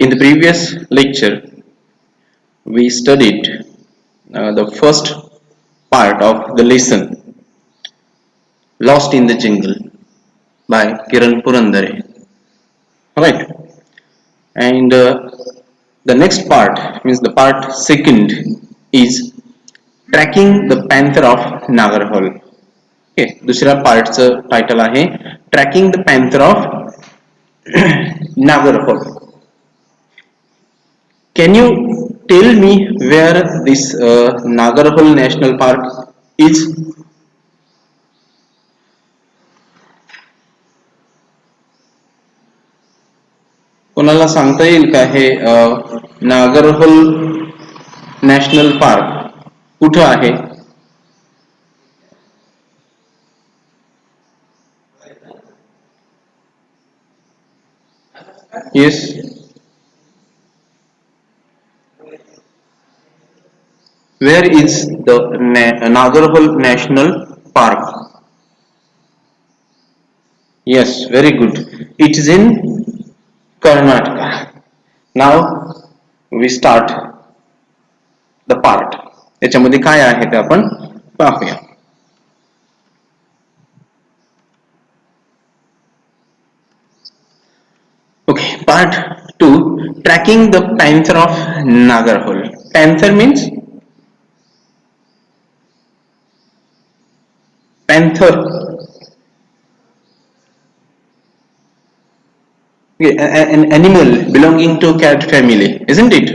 In the previous lecture, we studied the first part of the lesson, Lost in the Jungle by Kiran Purandare. Right? And the next part, means the part second, is Tracking the Panther of Nagarhole. Okay, दुसऱ्या पार्टचं title आहे tracking the panther of Nagarhole. Can you tell me where this Nagarhole National Park is? कोणाला सांगता येईल का हे Nagarhole national park कुठं आहे? Yes. Where is the Nagarhole National Park? Yes, very good. It is in Karnataka. Now we start the part. याच्यामध्ये काय आहे ते आपण पाहूया. Okay, part 2, Tracking the Panther of Nagarhole. Panther means panther. An animal belonging to cat family, isn't it?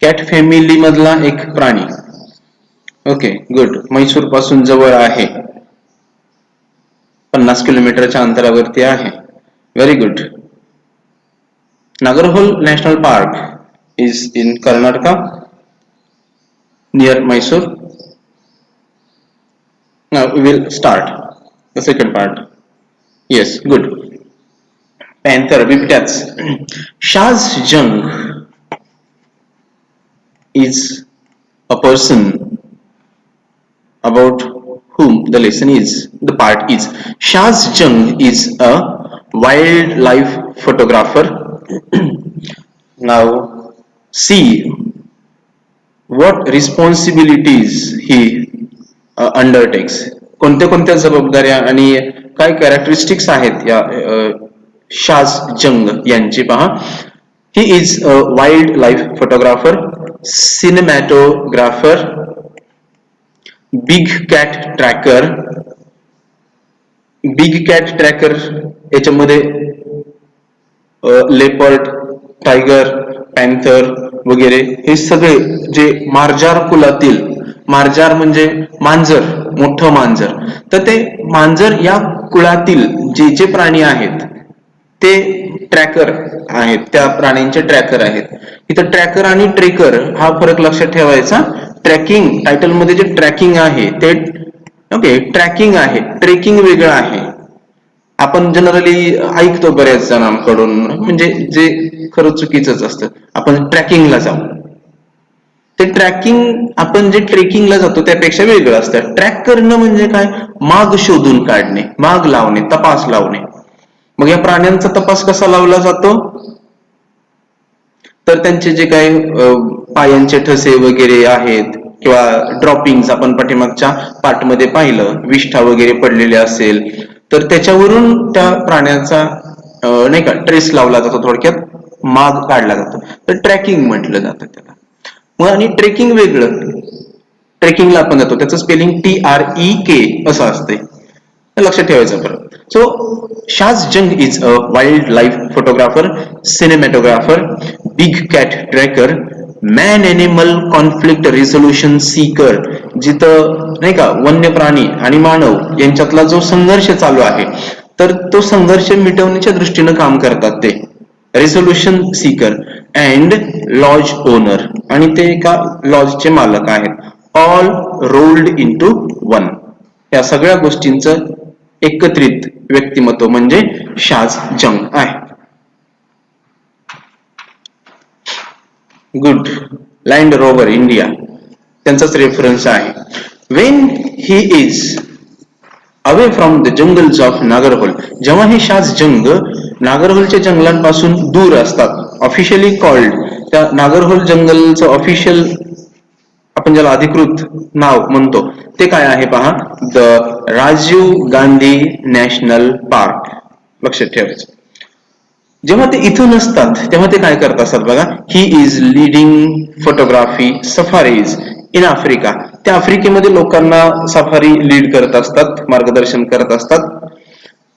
Cat family मधला एक प्राणी. Okay, good. Mysore पासून जवळ आहे, 50 किलोमीटरच्या अंतरावरती आहे. Very good. Nagarhole National Park is in Karnataka near Mysore. Now we will start the second part. Yes, good. Panther, बिबट्याच. Shaz Jung is a person about whom the lesson is, the part is. Shaz Jung is a wildlife photographer. Now see what responsibilities he undertakes. कोणत्या कोणत्या जबाबदाऱ्या आणि काय characteristics आहेत या शाज जंग यांची पहा. He is a wildlife photographer, cinematographer, big cat tracker. Big cat tracker याच्यामध्ये लेपर्ड, टायगर, पॅन्थर वगैरे हे सगळे जे मार्जार कुलातील, मार्जार म्हणजे मांजर, मोठं मांजर, तर ते मांजर या कुळातील जे जे प्राणी आहेत ते ट्रॅकर आहेत, त्या प्राण्यांचे ट्रॅकर आहेत. इथं ट्रॅकर आणि ट्रेकर हा फरक लक्षात ठेवायचा. ट्रॅकिंग टायटल मध्ये जे ट्रॅकिंग आहे ते ओके ट्रॅकिंग आहे, ट्रेकिंग वेगळं आहे. आपण जनरली ऐकतो बऱ्याच जणांकडून, म्हणजे जे खरं चुकीचंच असतं. आपण ट्रॅकिंगला जाऊ, ते ट्रॅकिंग आपण जे ट्रेकिंगला जातो त्यापेक्षा वेगळं असतं. ट्रॅक करणं म्हणजे काय, माग शोधून काढणे, माग लावणे, तपास लावणे. मग या प्राण्यांचा तपास कसा लावला जातो, तर त्यांचे जे काही पायांचे ठसे वगैरे आहेत किंवा ड्रॉपिंग्स आपण पाठीमागच्या पार्टमध्ये पाहिलं, विष्ठा वगैरे पडलेले असेल तर त्याच्यावरून त्या प्राण्यांचा नाही का ट्रेस लावला जातो, थोडक्यात माग काढला जातो. तर ट्रॅकिंग म्हटलं जातं त्याला. मग आणि ट्रेकिंग वेगळं, ट्रेकिंगला आपण जातो त्याचं स्पेलिंग TREK असं असते, लक्षात ठेवायचं बरं. So Shaaz Jung is a wild life photographer, cinematographer, big cat tracker, man animal conflict resolution seeker. जिथं नाही का वन्य प्राणी आणि मानव यांच्यातला जो संघर्ष चालू आहे तर तो संघर्ष मिटवण्याच्या दृष्टीनं काम करतात ते resolution seeker. And lodge owner, आणि ते एका लॉजचे मालक आहेत. All rolled into one. या सगळ्या गोष्टींचं एकत्रित व्यक्तिमत्व म्हणजे शाज जंग आहे. गुड. लँड रोवर इंडिया त्यांचाच रेफरन्स आहे. When he is away from the jungles of Nagarhole, जेव्हा हे शाज जंग नागरहोलच्या जंगलांपासून दूर असतात, ऑफिशियली कॉल्ड, त्या नागरहोल जंगलचं ऑफिशियल आपण ज्याला अधिकृत नाव म्हणतो ते काय आहे पहा, the Rajiv Gandhi national park. लक्षात ठेवायचं. जेव्हा ते इथं नसतात तेव्हा ते काय करत असतात बघा, he is leading photography safaris in Africa. त्या आफ्रिकेमध्ये लोकांना सफारी लीड करत असतात, मार्गदर्शन करत असतात.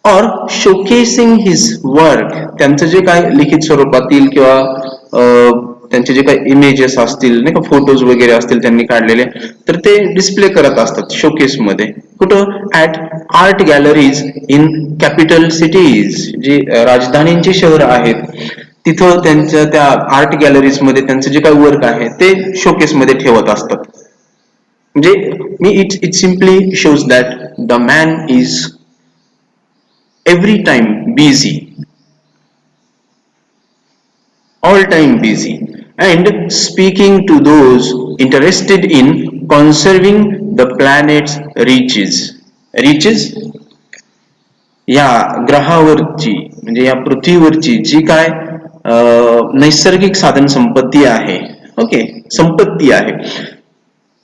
और शोकेसिंग हिज वर्क, त्यांचं जे काय लिखित स्वरूपातील किंवा त्यांचे जे काही इमेजेस असतील नाही का, फोटोज वगैरे असतील त्यांनी काढलेले, तर ते डिस्प्ले करत असतात शोकेस मध्ये. कुठं? At art galleries in capital cities, जी राजधानींची शहर आहेत तिथं त्यांच्या त्या आर्ट गॅलरीज मध्ये त्यांचं जे काही वर्क आहे ते शोकेस मध्ये ठेवत असतात. म्हणजे me it simply shows that the man is every time busy, all time busy, and speaking to those interested in conserving the planet's reaches या ग्रहावरची म्हणजे या पृथ्वीवरची जी काय नैसर्गिक साधन संपत्ती आहे, ओके, संपत्ती आहे,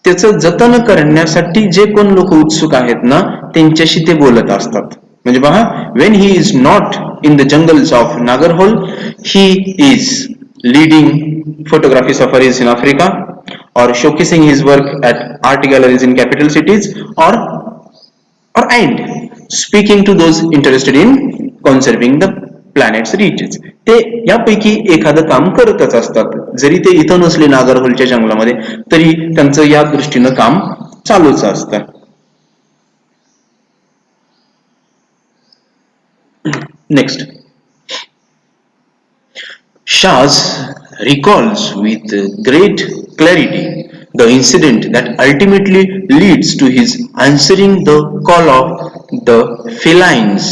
त्याचं जतन करण्यासाठी जे कोण लोक उत्सुक आहेत ना त्यांच्याशी ते बोलत असतात. म्हणजे पहा, when he is not in the jungles of Nagarhole, he is leading photography safaris in Africa, or showcasing his work at art galleries in capital cities, or and speaking to those interested in conserving the planet's reaches. ते यापैकी एखादं काम करतच असतात. जरी ते इथं नसले नागरहोलच्या जंगलामध्ये तरी त्यांचं या दृष्टीनं काम चालूच असतं. Next, Shaz recalls with great clarity the incident that ultimately leads to his answering the call of the felines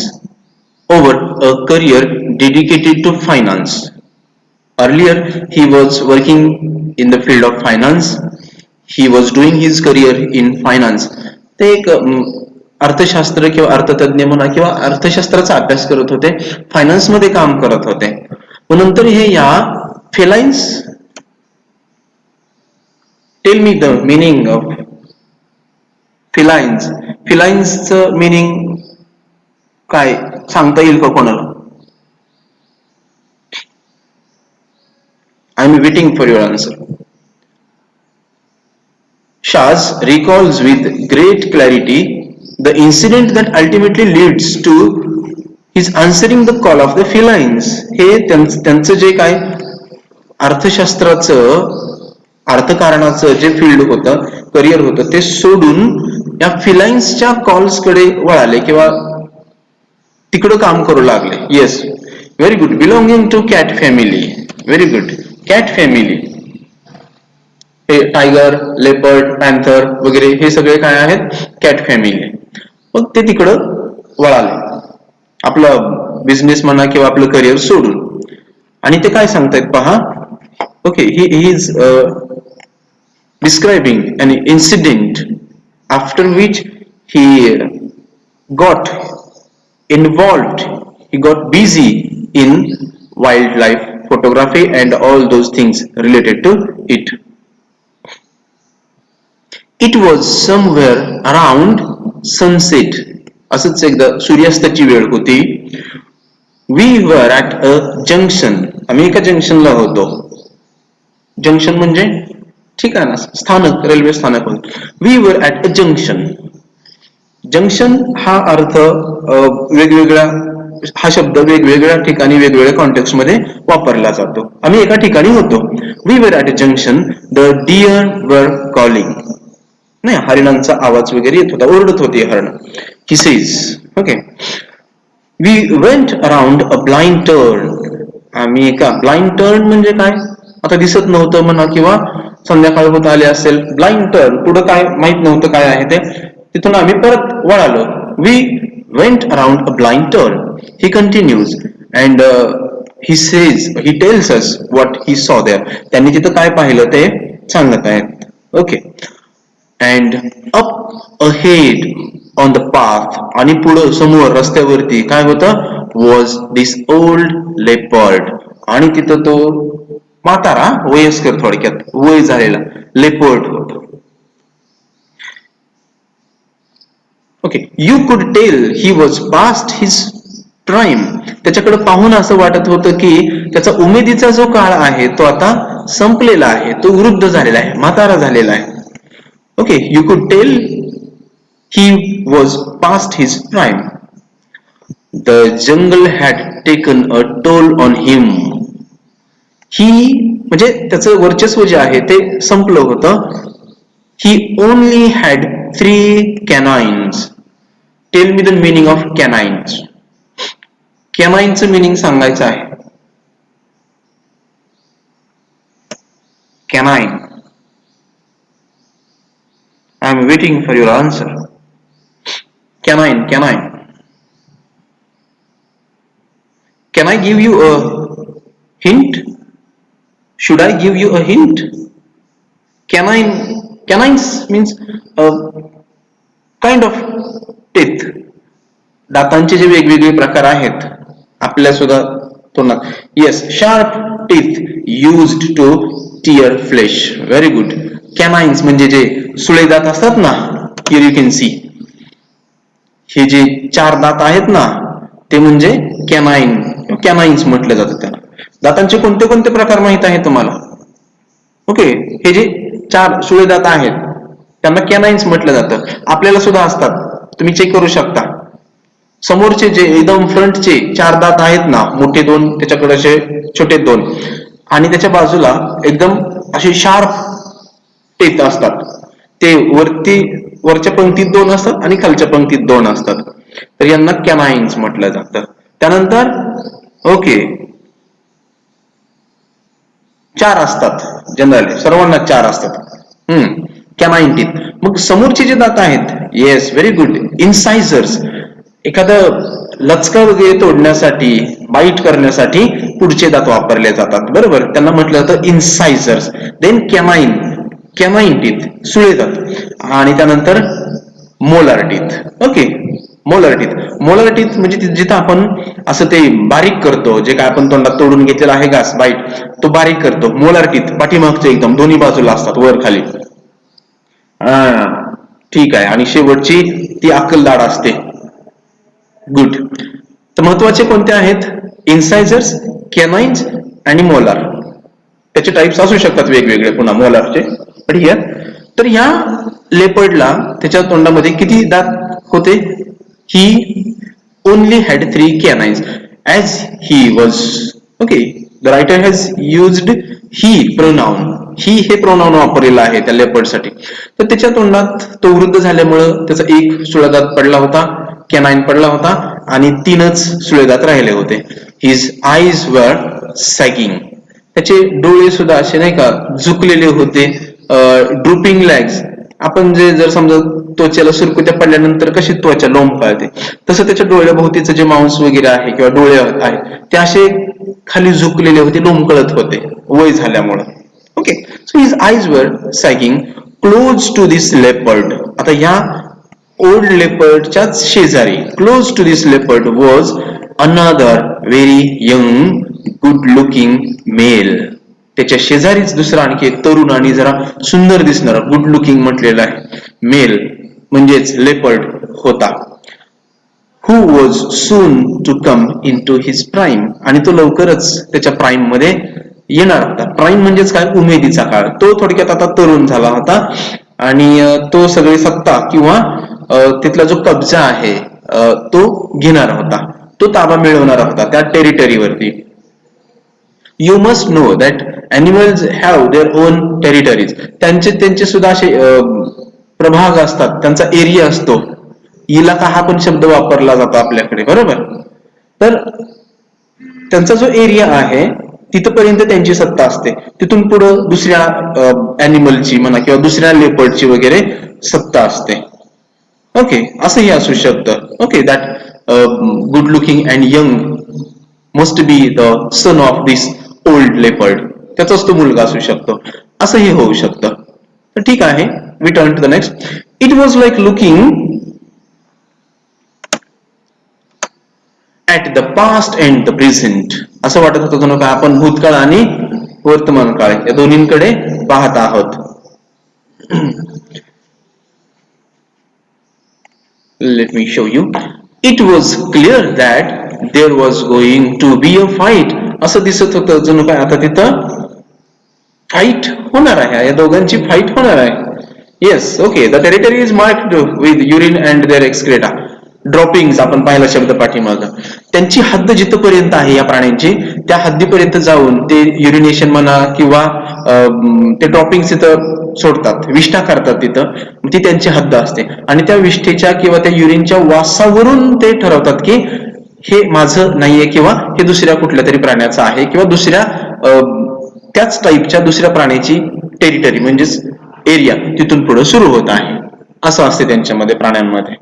over a career dedicated to finance. Earlier, he was working in the field of finance. He was doing his career in finance. ते एक अर्थशास्त्र किंवा अर्थतज्ञ म्हणा किंवा अर्थशास्त्राचा अभ्यास करत होते, फायनान्स मध्ये काम करत होते. नंतर हे या felines, tell me the meaning of felines. फिलाइन्सचं मिनिंग काय सांगता येईल का कोणाला? I am waiting for your answer. Shaz recalls with great clarity the incident that ultimately leads to his answering the call of the felines. हे त्यांचं जे काय अर्थशास्त्राचं अर्थकारणाचं जे फील्ड होतं, करिअर होतं, ते सोडून या फिलाइन्सच्या कॉल्स कडे वळाले किंवा तिकडं काम करू लागले. Yes, very good. Belonging to cat family. Very good. Cat family हे टायगर, लेपर्ड, पॅन्थर वगैरे हे सगळे काय आहेत? Cat family. मग ते तिकडं वळाले आपलं बिझनेस म्हणा किंवा आपलं करिअर सोडून. आणि ते काय सांगतायत पहा, okay, he is describing an incident after which he got involved, he got busy in wildlife photography and all those things related to it. It was somewhere around sunset. असंच एकदा सूर्यास्ताची वेळ होती. We were at a junction. आम्ही एका जंक्शनला होतो. Junction म्हणजे ठिकाण, स्थानक, रेल्वे स्थानक होतं. We were at a junction. Junction हा अर्थ वेगवेगळ्या, हा शब्द वेगवेगळ्या ठिकाणी वेगवेगळ्या कॉन्टेक्स्ट मध्ये वापरला जातो. आम्ही एका ठिकाणी होतो. We were at a junction. The deer were calling. नाही, हरिणांचा आवाज वगैरे येत होता, ओरडत होती हरण. He says, okay. We went around a blind turn. आम्ही एका ब्लाइंड टर्न म्हणजे काय, आता दिसत नव्हतं म्हणा किंवा संध्याकाळ होत आले असेल. ब्लाइंड टर्न, पुढं काय माहित नव्हतं काय आहे ते, तिथून आम्ही परत वळालो. We went around a blind turn. He continues and he says, he tells us what he saw there. त्यांनी तिथं काय पाहिलं ते सांगत आहेत. Okay. And up ahead on the path, आणि पुढं समोर रस्त्यावरती काय होतं, was this old leopard. आणि तिथं तो म्हातारा वयस्कर थोडक्यात वय झालेला लेपर्ड होता. Okay, you could tell he was past his prime. त्याच्याकडे पाहून असं वाटत होतं की त्याचा उमेदीचा जो काळ आहे तो आता संपलेला आहे, तो वृद्ध झालेला आहे, म्हातारा झालेला आहे. Okay, you could tell he was past his prime. The jungle had taken a toll on him. He म्हणजे त्याचं वर्चस्व जे आहे ते संपलं होतं. He only had 3 canines. Tell me the meaning of canines. कॅनाइनचं मिनिंग सांगायचं आहे. Canine. I am waiting for your answer. Canine, canine. Can I give you a hint? Should I give you a hint? Canines means a kind of teeth. दातांचे जे वेगवेगळे प्रकार आहेत आपल्या सुद्धा तोंडात. Yes, sharp teeth used to tear flesh. Very good. Canines म्हणजे जे सुळे दात असतात ना, हिअर यू कॅन सी. हे जे 4 दात आहेत ना ते म्हणजे कॅनाइन, कॅनाइन्स म्हटलं जातं त्याला. दातांचे कोणते कोणते प्रकार माहित आहे तुम्हाला? ओके, हे जे 4 सुळे दात आहेत त्यांना कॅनाइन्स म्हटलं जातं. आपल्याला सुद्धा असतात, तुम्ही चेक करू शकता. समोरचे जे एकदम फ्रंटचे 4 दात आहेत ना, मोठे 2, त्याच्याकडे असे छोटे 2, आणि त्याच्या बाजूला एकदम असे शार्प टेथ असतात. ते वरच्या पंक्तीत 2 असतात आणि खालच्या पंक्तीत 2 असतात. तर यांना कॅनाइन्स म्हटलं जातं. त्यानंतर ओके 4 असतात, जनरली सर्वांना 4 असतात कॅनाइन टीथ. मग समोरचे जे दात आहेत, येस व्हेरी गुड, इन्सायझर्स. एखादं लचका वगैरे तोडण्यासाठी, बाईट करण्यासाठी पुढचे दात वापरले जातात, बरोबर, त्यांना म्हटलं जातं इन्सायझर्स. देन कॅनाइन, कॅनाइन टीथ सुळे दात. आणि त्यानंतर molar teeth. Okay, molar teeth. Molar teeth म्हणजे जिथं आपण असं ते बारीक करतो, जे काय आपण तोंडात तोडून घेतलेला आहे घास बाईट, तो बारीक करतो. मोलार टीथ पाठीमागचे एकदम दोन्ही बाजूला असतात, वर खाली. ठीक आहे. आणि शेवटची ती अक्कलदाढ असते. गुड. तर महत्वाचे कोणते आहेत? इन्सायझर्स, कॅनाइन्स आणि मोलार. त्याचे टाइप्स असू शकतात वेगवेगळे पुन्हा मोलारचे. पण हिअर तर ह्या लेपर्डला त्याच्या तोंडामध्ये किती दात होते? ही only had 3 canines as he was. Okay, the writer has used he pronoun. ही हे प्रोनाउन वापरलेलं आहे त्या लेपर्ड साठी. तर त्याच्या तोंडात तो वृद्ध झाल्यामुळं त्याचा एक सुळेदात पडला होता, कॅनाइन पडला होता, आणि 3च सुळेदात राहिले होते. His eyes were sagging. त्याचे डोळे सुद्धा असे नाही का झुकलेले होते. ड्रुपिंग लॅग्स. आपण जे जर समजा त्वचेला सुरकुत्या पडल्यानंतर कशी त्वचा लोंबकळते, तसं त्याच्या डोळ्याभोवतीचं जे मांस वगैरे आहे किंवा डोळे आहेत ते असे खाली झुकलेले होते, लोंबकळत होते वय झाल्यामुळे. Okay, so his eyes were sagging close to this leopard. आता ह्या ओल्ड लेपर्डच्याच शेजारी, close to this leopard was another very young good looking male. त्याच्या शेजारीच दुसरा आणखी एक तरुण आणि जरा सुंदर दिसणारा, गुड लुकिंग म्हटलेला आहे, मेल म्हणजेच लेपर्ड होता. Who was soon to come into his prime. आणि तो लवकरच त्याच्या प्राईम मध्ये येणार होता. प्राईम म्हणजेच काय? उमेदीचा काळ. तो थोडक्यात आता तरुण झाला होता आणि तो सगळी सत्ता किंवा तिथला जो कब्जा आहे तो घेणार होता, तो ताबा मिळवणार होता त्या टेरिटरीवरती. You must know that animals have their own territories. त्यांचे सुद्धा असे प्रभाग असतात, त्यांचा एरिया असतो. इलाका हा पण शब्द वापरला जातो आपल्याकडे, बरोबर. तर त्यांचा जो एरिया आहे तिथपर्यंत त्यांची सत्ता असते. तिथून पुढे दुसऱ्या अॅनिमलची म्हणा किंवा दुसऱ्या लेपर्डची वगैरे सत्ता असते. ओके, असंही असू शकतं. Okay, that good looking and young must be the son of this old leopard. त्याचाच तो मुलगा असू शकतो, असंही होऊ शकतं. तर ठीक आहे, we turn to the next. It was like looking at the past and the present. असं वाटत होतं जणू काय आपण भूतकाळ आणि वर्तमान काळ या दोन्हींकडे पाहत आहोत. Let me show you. It was clear that there was going to be a fight. असं दिसत होतं जणू काय आता तिथं फाईट होणार आहे, या दोघांची फाईट होणार आहे. Yes, okay. The territory is marked with urine and their excreta. Droppings आपण पाहिला शब्द पाठीमाग. त्यांची हद्द जिथपर्यंत आहे या प्राण्यांची, त्या हद्दीपर्यंत जाऊन ते युरिनेशन म्हणा किंवा ते ड्रॉपिंग्स तिथं सोडतात, विष्ठा करतात तिथं. ती त्यांची हद्द असते आणि त्या विष्ठेच्या किंवा त्या युरिनच्या वासावरून ते ठरवतात की हे माझं नाहीये किंवा हे दुसऱ्या कुठल्या तरी प्राण्याचं आहे किंवा दुसऱ्या त्याच टाईपच्या दुसऱ्या प्राण्याची टेरिटरी म्हणजेच एरिया तिथून पुढे सुरू होत आहे. असं असते त्यांच्यामध्ये, प्राण्यांमध्ये.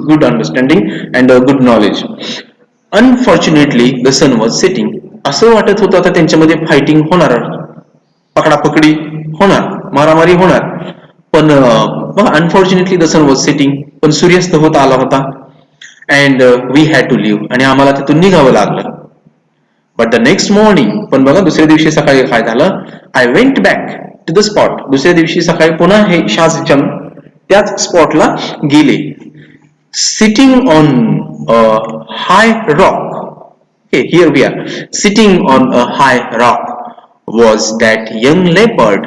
Good understanding and good knowledge. Unfortunately the sun was setting. असं वाटत होतं आता त्यांच्यामध्ये फायटिंग होणार, पकडापकडी होणार, मारामारी होणार. पण unfortunately the sun was setting. पण सूर्यास्त होत आला होता. And we had to leave. आणि आम्हाला तिथून निघावं लागलं. But the next morning. पण बघा दुसऱ्या दिवशी सकाळी काय झालं. I went back to the spot. दुसऱ्या दिवशी सकाळी पुन्हा हे शाहजहान त्याच स्पॉटला गेले. Sitting on a high rock. Here we are. Sitting on a high rock was that young leopard.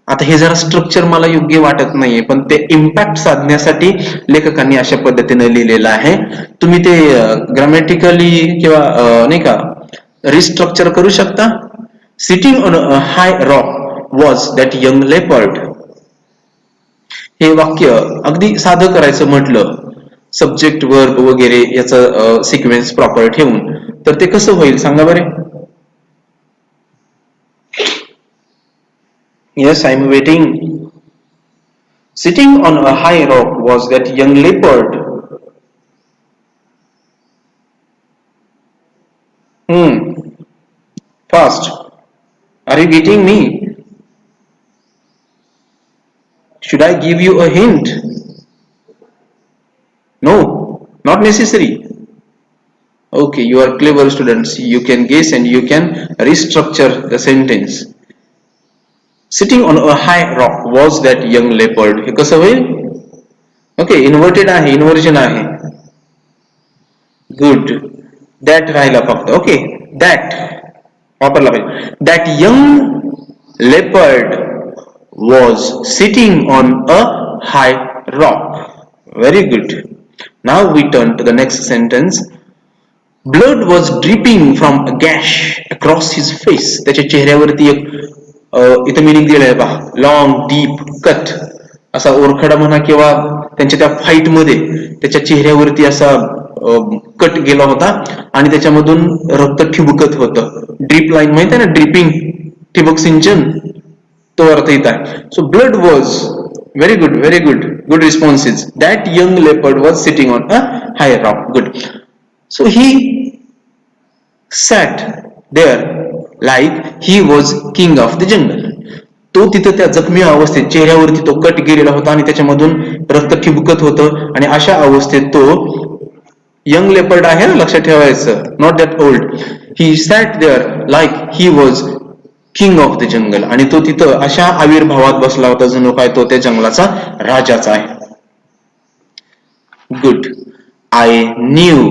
आता हे जरा स्ट्रक्चर मला योग्य वाटत नाहीये, पण ते इम्पॅक्ट साधण्यासाठी लेखकांनी अशा पद्धतीने लिहिलेलं आहे. तुम्ही ते ग्रामॅटिकली किंवा नाही का रिस्ट्रक्चर करू शकता. Sitting on a high rock was that young leopard. हे वाक्य अगदी साधं करायचं म्हटलं, सब्जेक्ट वर्ब वगैरे याचं सिक्वेन्स प्रॉपर ठेवून, तर ते कसं होईल सांगा बरे. Yes, I am waiting. Sitting on a high rock was that young leopard. Fast. Are you getting me? Should I give you a hint? No, not necessary. Okay, you are clever students. You can guess and you can restructure the sentence. Sitting on a high rock was that young leopard. हे कसं होईल? Okay, inverted आहे, inversion आहे. Good. That राहिला फक्त. Okay, that वापरला पाहिजे. That young leopard was sitting on a high rock. Very good. Now we turn to the next sentence. Blood was dripping from a gash across his face. त्याच्या चेहऱ्यावरती एक इथं meaning दिलं आहे पहा. लॉंग डीप कट, असा ओरखडा म्हणा किंवा त्यांच्या त्या फाईट मध्ये त्याच्या चेहऱ्यावरती असा कट गेला होता आणि त्याच्यामधून रक्त ठिबकत होतं. ड्रीप लाईन माहिती आहे ना, ड्रिपिंग, ठिबक सिंचन, तो अर्थ येत आहे. So blood was. Very good, very good, good responses. That young leopard was sitting on a high rock. Good. So he sat there like he was king of the jungle. तो तिथं त्या जखमी अवस्थेत, चेहऱ्यावरती तो कट गेलेला होता आणि त्याच्यामधून रक्त ठिबकत होतं आणि अशा अवस्थेत तो यंग लेपर्ड आहे ना, लक्षात ठेवायचं, not that old. He sat there like he was king of the jungle. आणि तो तिथं अशा आविर्भावात बसला होता जणू काय तो त्या जंगलाचा राजाच आहे. Good. I knew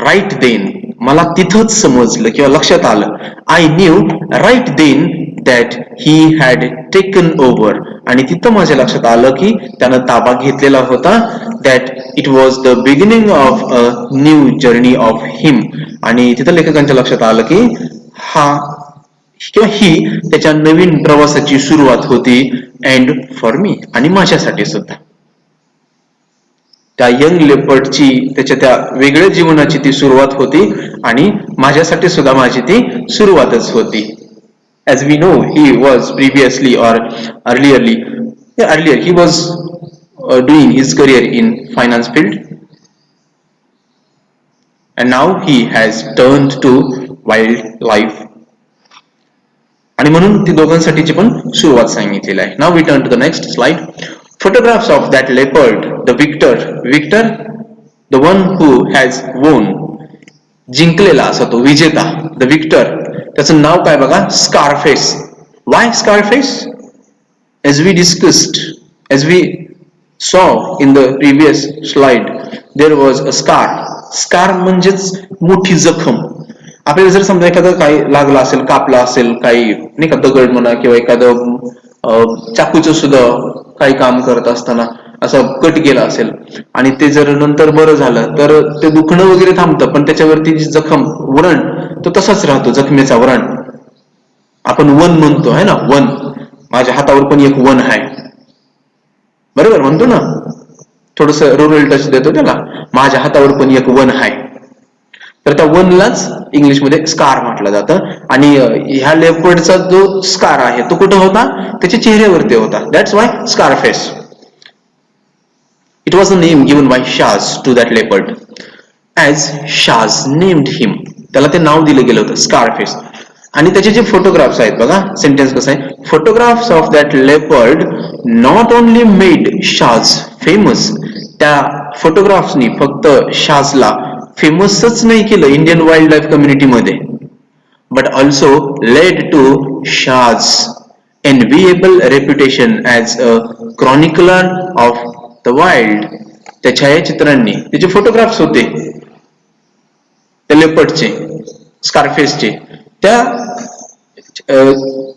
right then. मला तिथंच समजलं किंवा लक्षात आलं. I knew right then that he had taken over. आणि तिथं माझ्या लक्षात आलं की त्यानं ताबा घेतलेला होता. That it was the beginning of a new journey of him. आणि तिथं लेखकांच्या लक्षात आलं की हा किंवा ही त्याच्या नवीन प्रवासाची सुरुवात होती. अँड फॉर मी, आणि माझ्यासाठी सुद्धा. त्या यंग लेपर्डची, त्याच्या त्या वेगळ्या जीवनाची ती सुरुवात होती आणि माझ्यासाठी सुद्धा माझी ती सुरुवातच होती. As we know, he was previously or earlier he was doing his career in finance field, and now he has turned to wildlife. आणि म्हणून ती दोघांसाठीची पण सुरुवात सांगितलेली आहे. Now we turn to the next slide. Photographs of that leopard, the victor, the one who has won. जिंकलेला असा तो विजेता, द विक्टर, त्याचं नाव काय बघा, Scarface. Why Scarface? As we discussed, as we saw in the previous slide, there was a scar. Scar म्हणजेच मोठी जखम. आपल्याला जर समजा एखादं काही लागलं असेल, कापलं असेल, काही नाही का, दगड म्हणा किंवा एखादं चाकूचं सुद्धा काही काम करत असताना असं कट गेला असेल आणि ते जर नंतर बरं झालं तर ते दुखणं वगैरे थांबतं, पण त्याच्यावरती जी जखम, व्रण, तो तसाच राहतो, जखमेचा व्रण. आपण वन म्हणतो आहे ना, वन. माझ्या हातावर पण एक वन आहे, बरोबर म्हणतो ना, थोडस रुरल टच देतो त्याला, माझ्या हातावर पण एक वन आहे. तर त्या वनलाच इंग्लिशमध्ये स्कार म्हटलं जातं. आणि ह्या लेपर्डचा जो स्कार आहे तो कुठं होता, त्याच्या चेहऱ्यावरती होता. That's why Scarface. It was a name given by Shaz to that leopard, as Shaz named him. त्याला ते नाव दिलं गेलं होतं, स्कारफेस. आणि त्याचे जे फोटोग्राफ्स आहेत बघा, सेंटेन्स कसं आहे, photographs of that leopard not only made Shaz famous. त्या फोटोग्राफ्सनी फक्त शाजला फेमसच नाही केलं इंडियन वाईल्ड लाईफ कम्युनिटीमध्ये, but also led to Shah's enviable reputation as a chronicler of the wild. त्या छायाचित्रांनी, त्याचे फोटोग्राफ्स होते त्या लेपर्डचे, स्कारफेसचे, त्या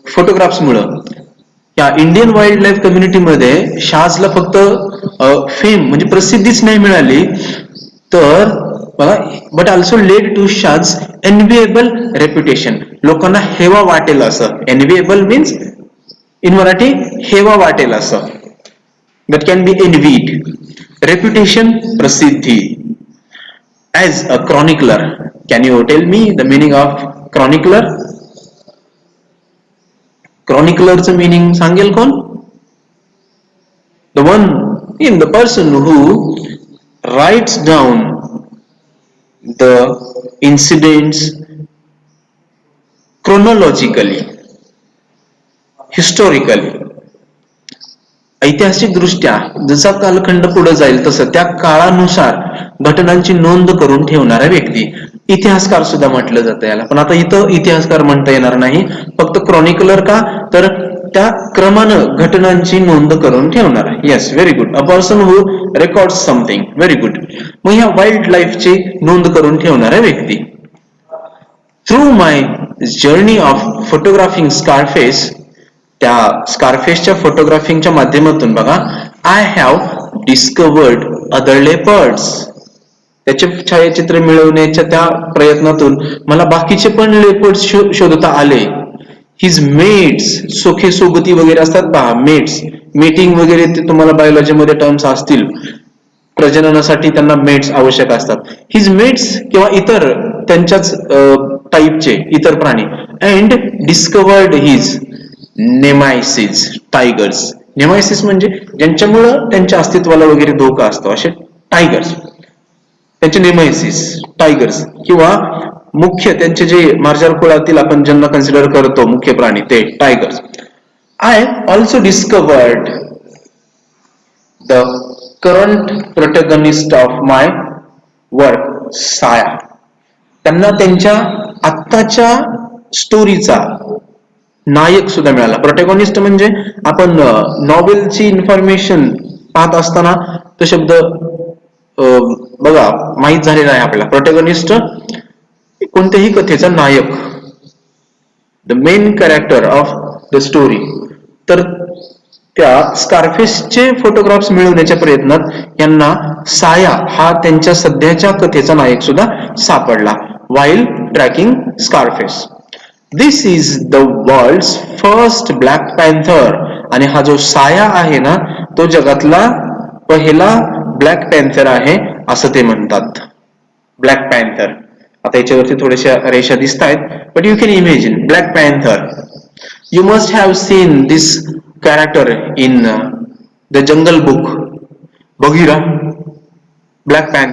फोटोग्राफ्स मुळे या इंडियन वाईल्ड लाईफ कम्युनिटीमध्ये शाहजला फक्त फेम म्हणजे प्रसिद्धीच नाही मिळाली, तर but also led to Shaz enviable reputation. लोकांना हेवा वाटेल असं. एनव्हिएबल मीन्स इन मराठी हेवा वाटेल असं. That can be envied. Reputation, प्रसिद्धी. As a chronicler. Can you tell me the meaning of chronicler? क्रॉनिकलरचं मिनिंग सांगेल कोण? The one in the person who writes down the incidents chronologically, historically. ऐतिहासिक दृष्ट्या जसा कालखंड पुढे जाईल तसं त्या काळानुसार घटनांची नोंद करून ठेवणारा व्यक्ती इतिहासकार सुद्धा म्हटलं जातं याला. पण आता इथं इतिहासकार म्हणता येणार नाही, फक्त क्रॉनिकलर. का तर त्या क्रमानं घटनांची नोंद करून ठेवणार. Yes, very good. A person who record something. Very good. मग ह्या वाईल्ड लाईफची नोंद करून ठेवणारा व्यक्ती. Through my journey of photographing Scarface, त्या स्कारफेसच्या फोटोग्राफिंगच्या माध्यमातून बघा, I have discovered other leopards. त्याचे छायाचित्र मिळवण्याच्या त्या प्रयत्नातून मला बाकीचे पण लेपर्ड्स शोधता आले. हिज मेट्स, सोखे सोबती वगैरे असतात पहा, मेट्स, मेटिंग वगैरे, ते तुम्हाला बायोलॉजीमध्ये टर्म्स असतील. प्रजननासाठी त्यांना मेट्स आवश्यक असतात. हिज मेट्स किंवा इतर त्यांच्याच टाईपचे इतर प्राणी. And discovered his nemesis tigers. Nemesis म्हणजे ज्यांच्यामुळं त्यांच्या अस्तित्वाला वगैरे धोका असतो, असे टायगर्स. त्यांचे नेमायसिस, टायगर्स, किंवा मुख्य त्यांचे जे मार्जार कुळातील आपण ज्यांना कन्सिडर करतो मुख्य प्राणी, ते tigers. I also discovered the current protagonist of my work, साया. त्यांना त्यांच्या आत्ताच्या स्टोरीचा नायक सुद्धा मिळाला. प्रोटॅगॉनिस्ट म्हणजे आपण नॉवेलची इन्फॉर्मेशन पाहत असताना तो शब्द बघा माहित झालेला आहे आपल्याला. प्रोटॅगॉनिस्ट कोणत्याही कथेचा नायक, the main character of the story. तर त्या स्कारफेसचे फोटोग्राफ्स मिळवण्याच्या प्रयत्नात यांना साया हा त्यांच्या सध्याच्या कथेचा नायक सुद्धा सापडला, while tracking Scarface. This is the world's first Black Panther. आणि हा जो साया आहे ना, तो जगातला पहिला ब्लॅक पॅन्थर आहे असं ते म्हणतात. Black panther. आता याच्यावरती थोड्याशा रेषा दिसत आहेत, but you can imagine black panther. You must have seen this character in the jungle book, Bagheera, black panther.